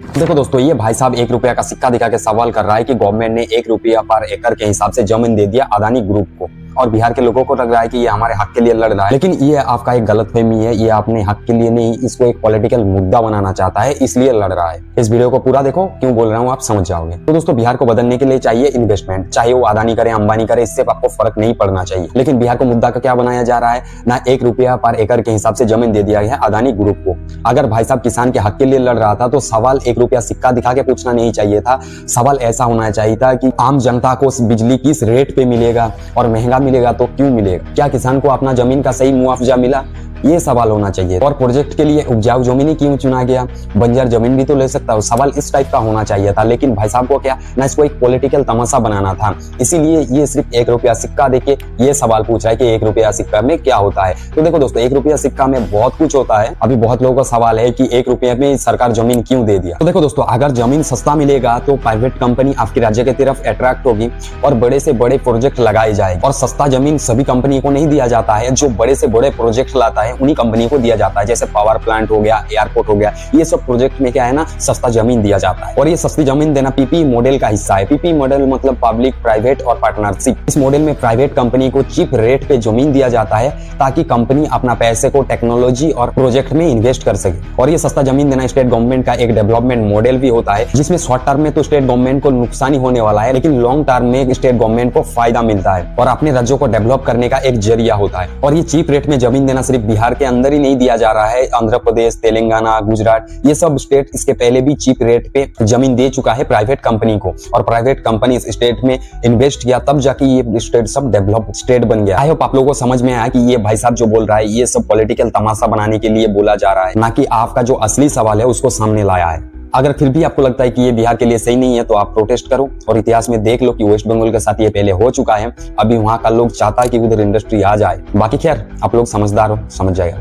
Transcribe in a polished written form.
देखो दोस्तों, ये भाई साहब 1 रुपया का सिक्का दिखा के सवाल कर रहा है कि गवर्नमेंट ने 1 रुपया पर एकड़ के हिसाब से जमीन दे दिया अदानी ग्रुप को, और बिहार के लोगों को लग रहा है कि ये हमारे हक के लिए लड़ रहा है। लेकिन ये आपका एक गलतफहमी है। ये अपने हक के लिए नहीं, इसको एक पॉलिटिकल मुद्दा बनाना चाहता है, इसलिए लड़ रहा है। इस वीडियो को पूरा देखो, क्यों बोल रहा हूँ आप समझ जाओगे। तो दोस्तों, बिहार को बदलने के लिए चाहिए इन्वेस्टमेंट, चाहे वो अदानी करे अंबानी करे, इससे आपको फर्क नहीं पड़ना चाहिए। लेकिन बिहार को मुद्दा का क्या बनाया जा रहा है ना, 1 रुपया पर एकड़ के हिसाब से जमीन दे दिया गया है अदानी ग्रुप को। अगर भाई साहब किसान के हक के लिए लड़ रहा था तो सवाल 1 रुपया सिक्का दिखा के पूछना नहीं चाहिए था। सवाल ऐसा होना चाहिए था कि आम जनता को बिजली किस रेट पे मिलेगा, और महंगा मिलेगा तो क्यों मिलेगा, क्या किसान को अपना जमीन का सही मुआवजा मिला, ये सवाल होना चाहिए। और प्रोजेक्ट के लिए उपजाऊ जमीन ही क्यों चुना गया, बंजर जमीन भी तो ले सकता हो। सवाल इस टाइप का होना चाहिए था। लेकिन भाई साहब को क्या ना, इसको एक पॉलिटिकल तमाशा बनाना था, इसीलिए ये सिर्फ 1 रुपया सिक्का देके ये सवाल पूछ रहा है कि 1 रुपया सिक्का में क्या होता है। तो देखो दोस्तों, 1 रुपया सिक्का में बहुत कुछ होता है। अभी बहुत लोगों का सवाल है कि 1 रुपये में सरकार जमीन क्यों दे दिया। तो देखो दोस्तों, अगर जमीन सस्ता मिलेगा तो प्राइवेट कंपनी आपके राज्य की तरफ अट्रैक्ट होगी और बड़े से बड़े प्रोजेक्ट लगाए जाएंगे। और सस्ता जमीन सभी कंपनी को नहीं दिया जाता है, जो बड़े से बड़े प्रोजेक्ट लाता है उन्हीं कंपनी को जाता है। जैसे पावर प्लांट हो गया, एयरपोर्ट हो गया, ये सब प्रोजेक्ट में क्या है ना, सस्ता जमीन दिया जाता है। और ये सस्ती जमीन देना पीपी मॉडल का हिस्सा है। पीपी मॉडल मतलब पब्लिक प्राइवेट और पार्टनरशिप। इस मॉडल में प्राइवेट कंपनी को चीप रेट पे जमीन दिया जाता है ताकि कंपनी अपना पैसे को टेक्नोलॉजी और प्रोजेक्ट में इन्वेस्ट कर सके। और ये सस्ता जमीन देना स्टेट गवर्नमेंट का एक डेवलपमेंट मॉडल भी होता है, जिसमें शॉर्ट टर्म में तो स्टेट गवर्नमेंट को नुकसान ही होने वाला है, लेकिन लॉन्ग टर्म में स्टेट गवर्नमेंट को फायदा मिलता है और अपने राज्यों को डेवलप करने का एक जरिया होता है। और ये चीप रेट में जमीन देना सिर्फ बिहार के अंदर ही नहीं दिया जा रहा है, आंध्र प्रदेश, तेलंगाना, गुजरात, ये सब स्टेट इसके पहले भी चीप रेट पे जमीन दे चुका है प्राइवेट कंपनी को। और प्राइवेट कंपनी इस स्टेट में इन्वेस्ट किया, तब जाके ये स्टेट सब डेवलप स्टेट बन गया। आई होप आप लोगों को समझ में आया कि ये भाई साहब जो बोल रहा है ये सब पॉलिटिकल तमाशा बनाने के लिए बोला जा रहा है, ना कि आपका जो असली सवाल है उसको सामने लाया है। अगर फिर भी आपको लगता है कि ये बिहार के लिए सही नहीं है तो आप प्रोटेस्ट करो और इतिहास में देख लो कि वेस्ट बंगाल के साथ ये पहले हो चुका है। अभी वहां का लोग चाहता है कि उधर इंडस्ट्री आ जाए। बाकी खैर, आप लोग समझदार हो, समझ जाएगा।